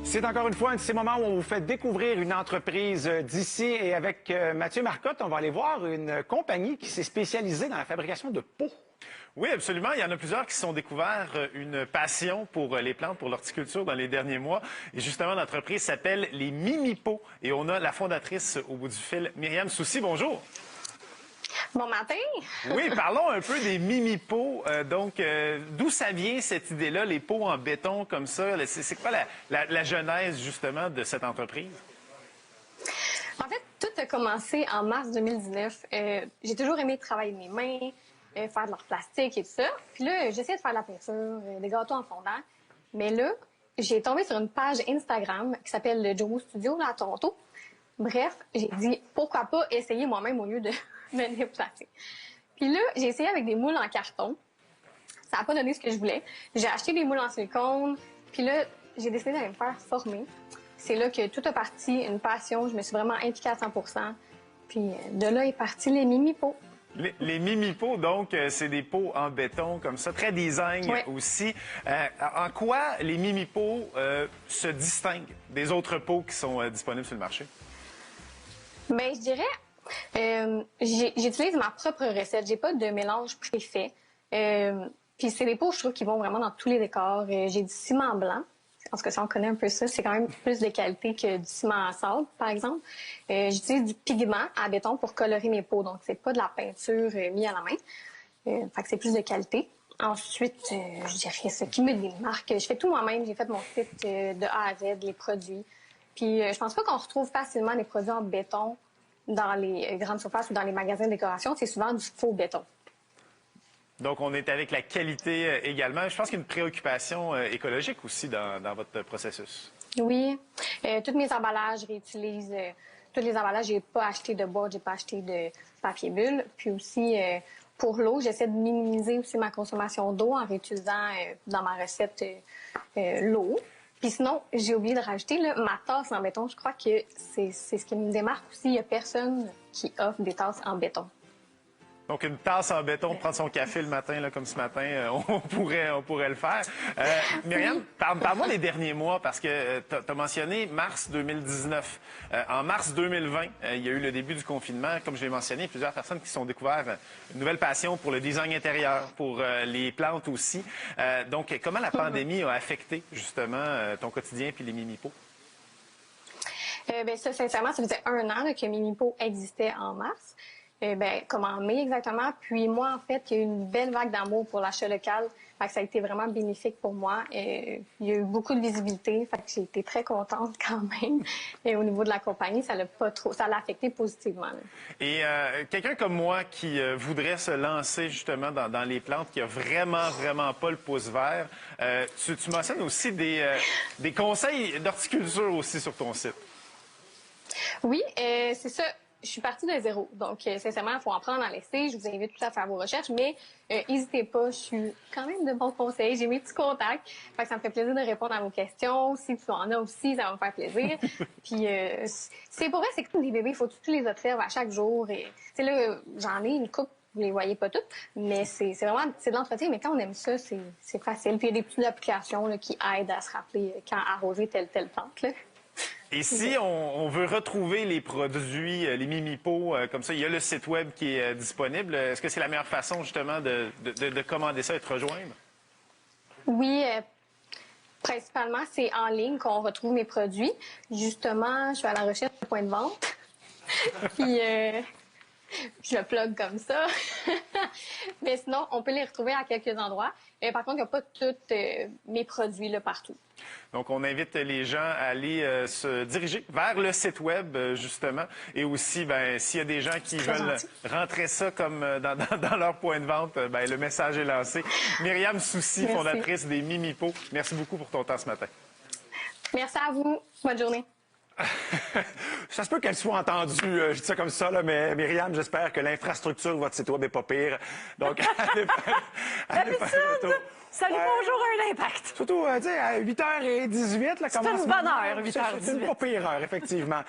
C'est encore une fois un de ces moments où on vous fait découvrir une entreprise d'ici. Et avec Mathieu Marcotte, on va aller voir une compagnie qui s'est spécialisée dans la fabrication de pots. Oui, absolument. Il y en a plusieurs qui se sont découverts une passion pour les plantes, pour l'horticulture dans les derniers mois. Et justement, l'entreprise s'appelle les Mimi-Pots. Et on a la fondatrice au bout du fil, Myriam Soucy. Bonjour. Bon matin! Oui, parlons un peu des Mimi-Pots. D'où ça vient cette idée-là, les pots en béton comme ça? C'est quoi la genèse, justement, de cette entreprise? En fait, tout a commencé en mars 2019. J'ai toujours aimé travailler de mes mains, faire de l'art plastique et tout ça. Puis là, j'essayais de faire de la peinture, des gâteaux en fondant. Mais là, j'ai tombé sur une page Instagram qui s'appelle le Jomo Studio, là, à Toronto. Bref, j'ai dit, pourquoi pas essayer moi-même au lieu de me déplacer. Puis là, j'ai essayé avec des moules en carton. Ça n'a pas donné ce que je voulais. J'ai acheté des moules en silicone. Puis là, j'ai décidé d'aller me faire former. C'est là que tout a parti, une passion. Je me suis vraiment impliquée à 100%. Puis de là est parti les Mimi-Pots. Les Mimi-Pots, donc, c'est des pots en béton comme ça, très design aussi. En quoi les Mimi-Pots se distinguent des autres pots qui sont disponibles sur le marché? Bien, je dirais, j'utilise ma propre recette. J'ai pas de mélange préfet. Puis c'est des pots, je trouve, qui vont vraiment dans tous les décors. J'ai du ciment blanc. En tout cas, si on connaît un peu ça, c'est quand même plus de qualité que du ciment à sable, par exemple. J'utilise du pigment à béton pour colorer mes pots. Donc, c'est pas de la peinture mise à la main. Fait que c'est plus de qualité. Ensuite, je dirais ce qui me démarque. Je fais tout moi-même. J'ai fait mon site de A à Z, les produits. Puis, je pense pas qu'on retrouve facilement des produits en béton dans les grandes surfaces ou dans les magasins de décoration. C'est souvent du faux béton. Donc, on est avec la qualité également. Je pense qu'il y a une préoccupation écologique aussi dans votre processus. Oui. Tous mes emballages, je réutilise tous les emballages. J'ai pas acheté de boîte, j'ai pas acheté de papier bulle. Puis aussi, pour l'eau, j'essaie de minimiser aussi ma consommation d'eau en réutilisant dans ma recette l'eau. Puis sinon, j'ai oublié de rajouter là, ma tasse en béton. Je crois que c'est ce qui me démarque aussi. Il n'y a personne qui offre des tasses en béton. Donc, une tasse en béton, prendre son café le matin, là, comme ce matin, on pourrait le faire. Myriam, parle-moi des derniers mois, parce que tu as mentionné mars 2019. En mars 2020, il y a eu le début du confinement. Comme je l'ai mentionné, plusieurs personnes qui se sont découvert une nouvelle passion pour le design intérieur, pour les plantes aussi. Donc, comment la pandémie a affecté, justement, ton quotidien puis les Mimi-Pots? Bien, ça, sincèrement, ça faisait 1 an là, que Mimi-Pots existait en mars. Comme en mai exactement. Puis moi, en fait, il y a eu une belle vague d'amour pour l'achat local. Fait que ça a été vraiment bénéfique pour moi. Il y a eu beaucoup de visibilité. Fait que j'ai été très contente quand même. Et au niveau de la compagnie, ça l'a affecté positivement. Là. Et quelqu'un comme moi qui voudrait se lancer justement dans les plantes, qui a vraiment pas le pouce vert, tu mentionnes aussi des conseils d'horticulture aussi sur ton site. Oui, c'est ça. Je suis partie de zéro. Donc, sincèrement, il faut en prendre en laisser. Je vous invite tout à faire vos recherches, mais n'hésitez pas. Je suis quand même de bons conseils. J'ai mes petits contacts. Fait que ça me fait plaisir de répondre à vos questions. Si tu en as aussi, ça va me faire plaisir. Puis, c'est pour vrai, c'est que les bébés, il faut que tu les observes à chaque jour. Et, là, j'en ai une couple. Vous les voyez pas toutes, mais c'est vraiment de l'entretien. Mais quand on aime ça, c'est facile. Puis, il y a des petites applications là, qui aident à se rappeler quand arroser telle plante. Là. Et si on veut retrouver les produits, les Mimi-Pots, comme ça, il y a le site web qui est disponible. Est-ce que c'est la meilleure façon, justement, de commander ça et de te rejoindre? Oui, principalement, c'est en ligne qu'on retrouve mes produits. Justement, je suis à la recherche de points de vente. Puis, je le plug comme ça. Mais sinon, on peut les retrouver à quelques endroits. Par contre, il n'y a pas tous mes produits là, partout. Donc, on invite les gens à aller se diriger vers le site web, justement. Et aussi, s'il y a des gens qui veulent rentrer ça comme dans leur point de vente, le message est lancé. Myriam Soucy, fondatrice des Mimi-Pots, merci beaucoup pour ton temps ce matin. Merci à vous. Bonne journée. Ça se peut qu'elle soit entendue, je dis ça comme ça, là, mais Myriam, j'espère que l'infrastructure de votre site web n'est pas pire. Donc, allez faire le tour. Salut, bonjour, un impact. Surtout, tu sais, à 8h18. C'est une bonne heure, 8h18. C'est une pas pire heure, effectivement.